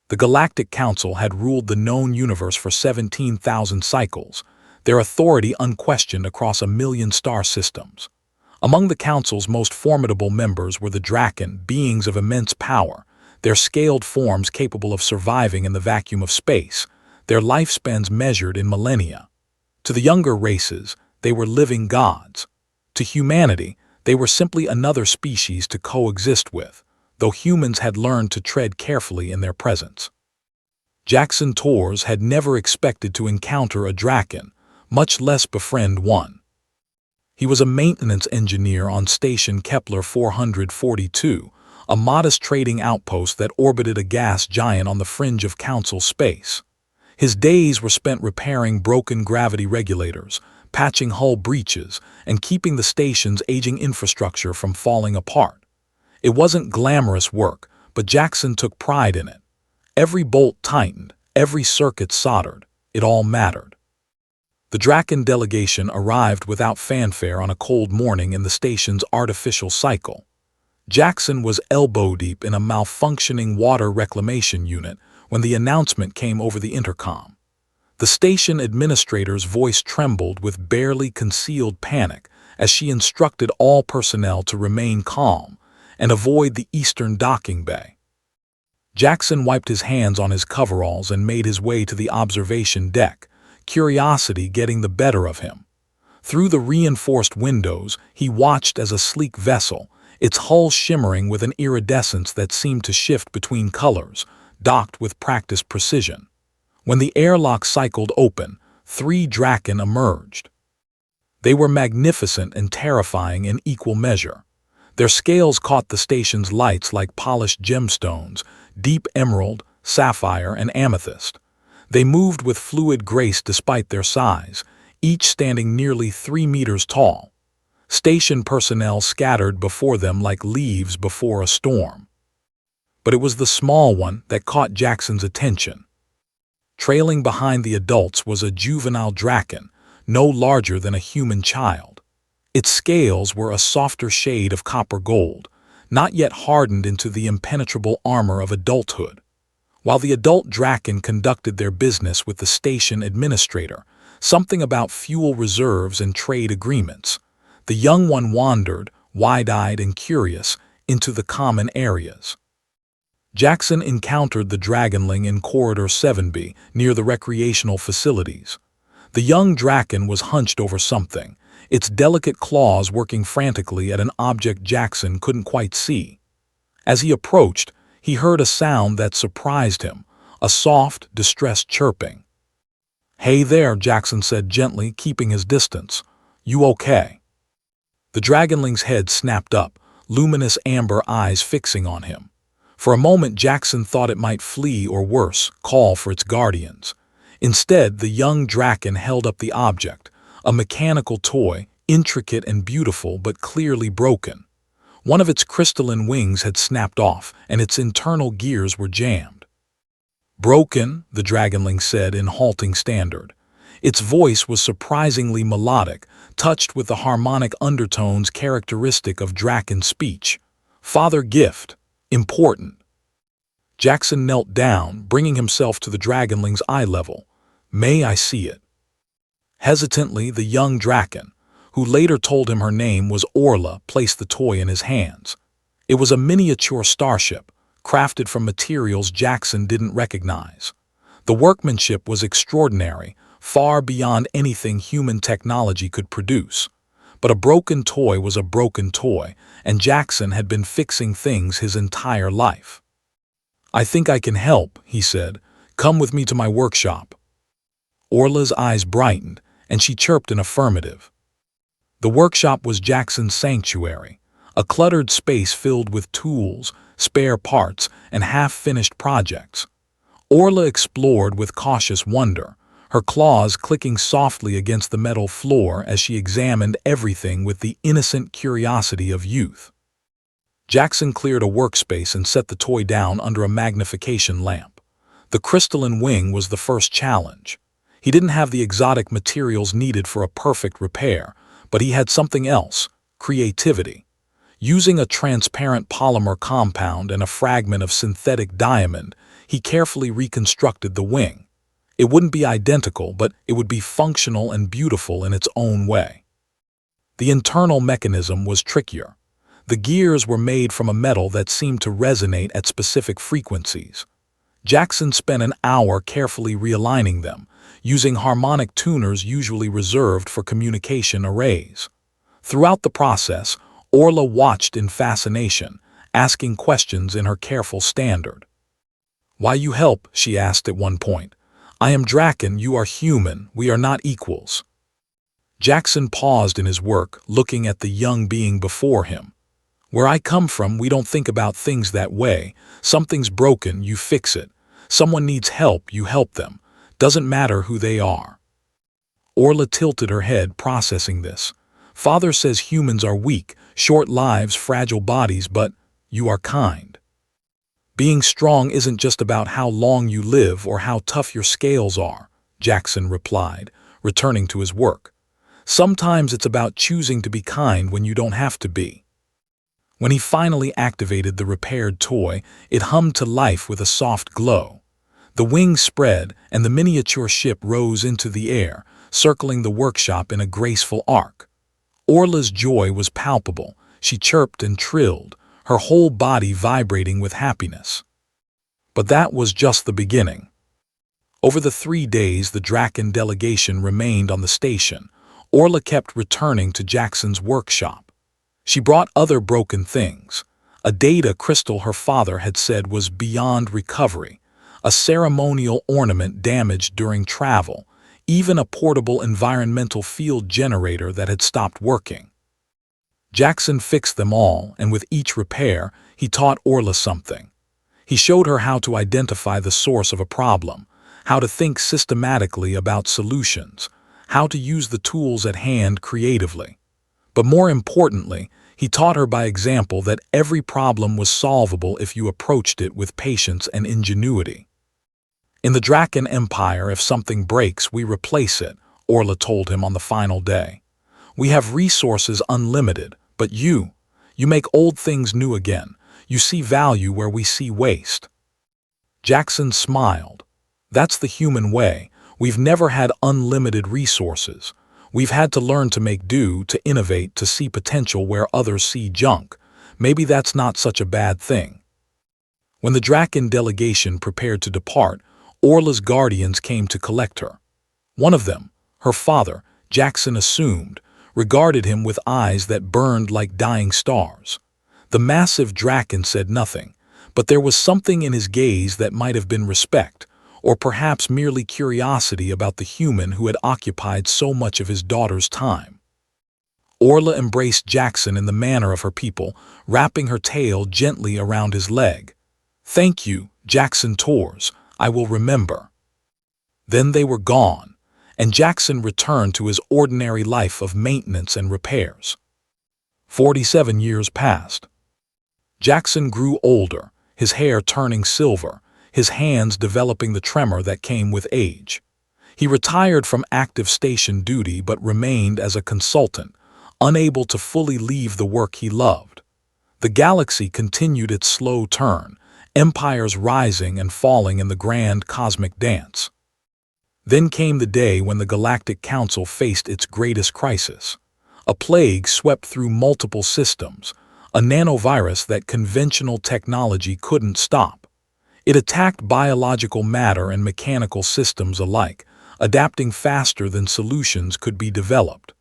The Galactic Council had ruled the known universe for 17,000 cycles, their authority unquestioned across 1,000,000 star systems. Among the Council's most formidable members were the Draken, beings of immense power, their scaled forms capable of surviving in the vacuum of space, their lifespans measured in millennia. To the younger races, they were living gods. To humanity, they were simply another species to coexist with, though humans had learned to tread carefully in their presence. Jackson Torres had never expected to encounter a Draken, much less befriend one. He was a maintenance engineer on Station Kepler 442, a modest trading outpost that orbited a gas giant on the fringe of Council space. His days were spent repairing broken gravity regulators, patching hull breaches, and keeping the station's aging infrastructure from falling apart. It wasn't glamorous work, but Jackson took pride in it. Every bolt tightened, every circuit soldered, it all mattered. The Draken delegation arrived without fanfare on a cold morning in the station's artificial cycle. Jackson was elbow-deep in a malfunctioning water reclamation unit when the announcement came over the intercom. The station administrator's voice trembled with barely concealed panic as she instructed all personnel to remain calm and avoid the eastern docking bay. Jackson wiped his hands on his coveralls and made his way to the observation deck, curiosity getting the better of him. Through the reinforced windows, he watched as a sleek vessel, its hull shimmering with an iridescence that seemed to shift between colors, docked with practiced precision. When the airlock cycled open, 3 Draken emerged. They were magnificent and terrifying in equal measure. Their scales caught the station's lights like polished gemstones, deep emerald, sapphire, and amethyst. They moved with fluid grace despite their size, each standing nearly 3 meters tall. Station personnel scattered before them like leaves before a storm. But it was the small one that caught Jackson's attention. Trailing behind the adults was a juvenile Draken, no larger than a human child. Its scales were a softer shade of copper gold, not yet hardened into the impenetrable armor of adulthood. While the adult Draken conducted their business with the station administrator, something about fuel reserves and trade agreements, the young one wandered, wide-eyed and curious, into the common areas. Jackson encountered the Dragonling in Corridor 7B, near the recreational facilities. The young Draken was hunched over something, its delicate claws working frantically at an object Jackson couldn't quite see. As he approached, he heard a sound that surprised him, a soft, distressed chirping. "Hey there," Jackson said gently, keeping his distance. "You okay?" The Dragonling's head snapped up, luminous amber eyes fixing on him. For a moment Jackson thought it might flee or worse, call for its guardians. Instead, the young Draken held up the object, a mechanical toy, intricate and beautiful but clearly broken. One of its crystalline wings had snapped off, and its internal gears were jammed. "Broken," the Dragonling said in halting standard. Its voice was surprisingly melodic, touched with the harmonic undertones characteristic of Draken speech. "Father gift. Important." Jackson knelt down, bringing himself to the Dragonling's eye level. "May I see it?" Hesitantly, the young Draken, who later told him her name was Orla, placed the toy in his hands. It was a miniature starship, crafted from materials Jackson didn't recognize. The workmanship was extraordinary, far beyond anything human technology could produce. But a broken toy was a broken toy, and Jackson had been fixing things his entire life. "I think I can help," he said. "Come with me to my workshop." Orla's eyes brightened, and she chirped an affirmative. The workshop was Jackson's sanctuary, a cluttered space filled with tools, spare parts, and half-finished projects. Orla explored with cautious wonder, her claws clicking softly against the metal floor as she examined everything with the innocent curiosity of youth. Jackson cleared a workspace and set the toy down under a magnification lamp. The crystalline wing was the first challenge. He didn't have the exotic materials needed for a perfect repair, but he had something else: creativity. Using a transparent polymer compound and a fragment of synthetic diamond, he carefully reconstructed the wing. It wouldn't be identical, but it would be functional and beautiful in its own way. The internal mechanism was trickier. The gears were made from a metal that seemed to resonate at specific frequencies. Jackson spent an hour carefully realigning them, using harmonic tuners usually reserved for communication arrays. Throughout the process, Orla watched in fascination, asking questions in her careful standard. "Why you help?" she asked at one point. "I am Draken, you are human, we are not equals." Jackson paused in his work, looking at the young being before him. "Where I come from, we don't think about things that way. Something's broken, you fix it. Someone needs help, you help them. Doesn't matter who they are." Orla tilted her head, processing this. "Father says humans are weak, short lives, fragile bodies, but you are kind. Being strong isn't just about how long you live or how tough your scales are," Jackson replied, returning to his work. "Sometimes it's about choosing to be kind when you don't have to be." When he finally activated the repaired toy, it hummed to life with a soft glow. The wings spread, and the miniature ship rose into the air, circling the workshop in a graceful arc. Orla's joy was palpable. She chirped and trilled, her whole body vibrating with happiness. But that was just the beginning. Over the 3 days the Draken delegation remained on the station, Orla kept returning to Jackson's workshop. She brought other broken things. A data crystal her father had said was beyond recovery, a ceremonial ornament damaged during travel, even a portable environmental field generator that had stopped working. Jackson fixed them all, and with each repair, he taught Orla something. He showed her how to identify the source of a problem, how to think systematically about solutions, how to use the tools at hand creatively. But more importantly, he taught her by example that every problem was solvable if you approached it with patience and ingenuity. "In the Draken Empire, if something breaks, we replace it," Orla told him on the final day. "We have resources unlimited, but you make old things new again. You see value where we see waste." Jackson smiled. "That's the human way. We've never had unlimited resources. We've had to learn to make do, to innovate, to see potential where others see junk. Maybe that's not such a bad thing." When the Draken delegation prepared to depart, Orla's guardians came to collect her. One of them, her father, Jackson assumed, regarded him with eyes that burned like dying stars. The massive Draken said nothing, but there was something in his gaze that might have been respect, or perhaps merely curiosity about the human who had occupied so much of his daughter's time. Orla embraced Jackson in the manner of her people, wrapping her tail gently around his leg. "Thank you, Jackson Tors, I will remember." Then they were gone, and Jackson returned to his ordinary life of maintenance and repairs. 47 years passed. Jackson grew older, his hair turning silver, his hands developing the tremor that came with age. He retired from active station duty but remained as a consultant, unable to fully leave the work he loved. The galaxy continued its slow turn, empires rising and falling in the grand cosmic dance. Then came the day when the Galactic Council faced its greatest crisis. A plague swept through multiple systems, a nanovirus that conventional technology couldn't stop. It attacked biological matter and mechanical systems alike, adapting faster than solutions could be developed.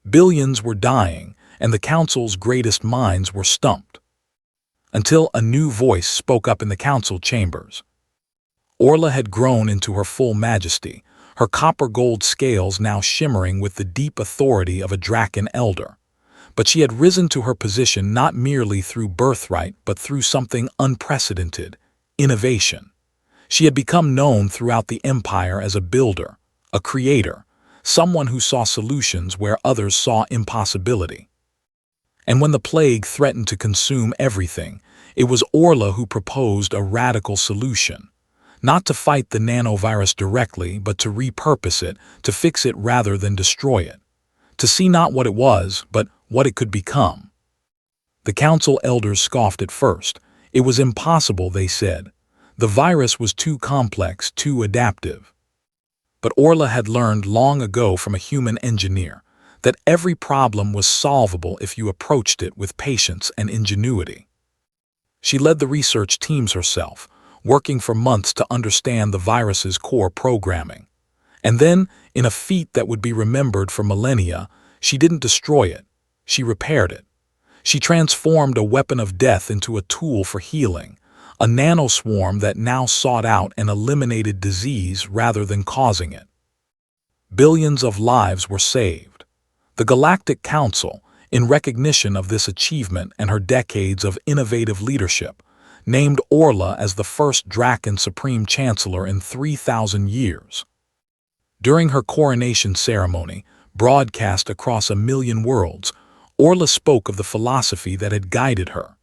Billions were dying, and the Council's greatest minds were stumped. Until a new voice spoke up in the Council chambers. Orla had grown into her full majesty, her copper-gold scales now shimmering with the deep authority of a Draken elder. But she had risen to her position not merely through birthright but through something unprecedented: innovation. She had become known throughout the Empire as a builder, a creator, someone who saw solutions where others saw impossibility. And when the plague threatened to consume everything, it was Orla who proposed a radical solution. Not to fight the nanovirus directly, but to repurpose it, to fix it rather than destroy it. To see not what it was, but what it could become. The Council elders scoffed at first. It was impossible, they said. The virus was too complex, too adaptive. But Orla had learned long ago from a human engineer that every problem was solvable if you approached it with patience and ingenuity. She led the research teams herself, working for months to understand the virus's core programming. And then, in a feat that would be remembered for millennia, she didn't destroy it. She repaired it. She transformed a weapon of death into a tool for healing, a nanoswarm that now sought out and eliminated disease rather than causing it. Billions of lives were saved. The Galactic Council, in recognition of this achievement and her decades of innovative leadership, named Orla as the first Draken Supreme Chancellor in 3,000 years. During her coronation ceremony, broadcast across 1,000,000 worlds, Orla spoke of the philosophy that had guided her.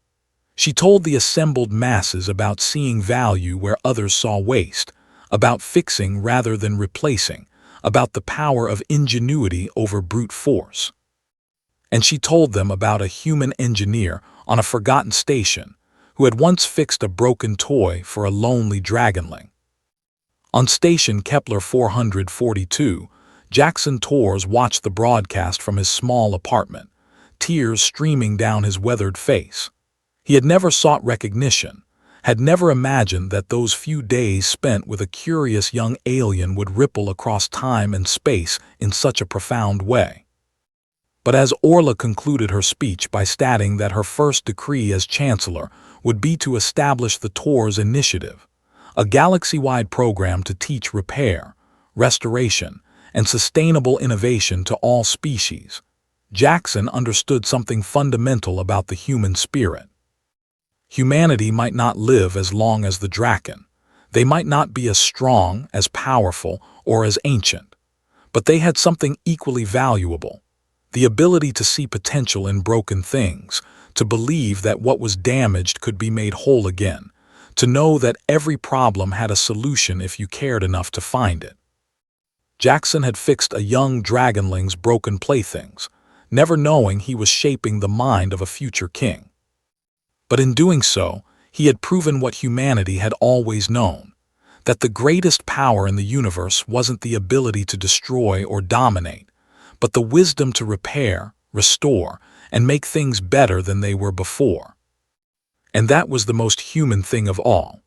She told the assembled masses about seeing value where others saw waste, about fixing rather than replacing, about the power of ingenuity over brute force. And she told them about a human engineer on a forgotten station who had once fixed a broken toy for a lonely Dragonling. On station Kepler 442, Jackson Torres watched the broadcast from his small apartment, tears streaming down his weathered face. He had never sought recognition, had never imagined that those few days spent with a curious young alien would ripple across time and space in such a profound way. But as Orla concluded her speech by stating that her first decree as Chancellor would be to establish the Torres Initiative, a galaxy-wide program to teach repair, restoration, and sustainable innovation to all species, Jackson understood something fundamental about the human spirit. Humanity might not live as long as the Draken. They might not be as strong, as powerful, or as ancient. But they had something equally valuable: the ability to see potential in broken things, to believe that what was damaged could be made whole again, to know that every problem had a solution if you cared enough to find it. Jackson had fixed a young Dragonling's broken playthings, never knowing he was shaping the mind of a future king. But in doing so, he had proven what humanity had always known, that the greatest power in the universe wasn't the ability to destroy or dominate, but the wisdom to repair, restore, and make things better than they were before. And that was the most human thing of all.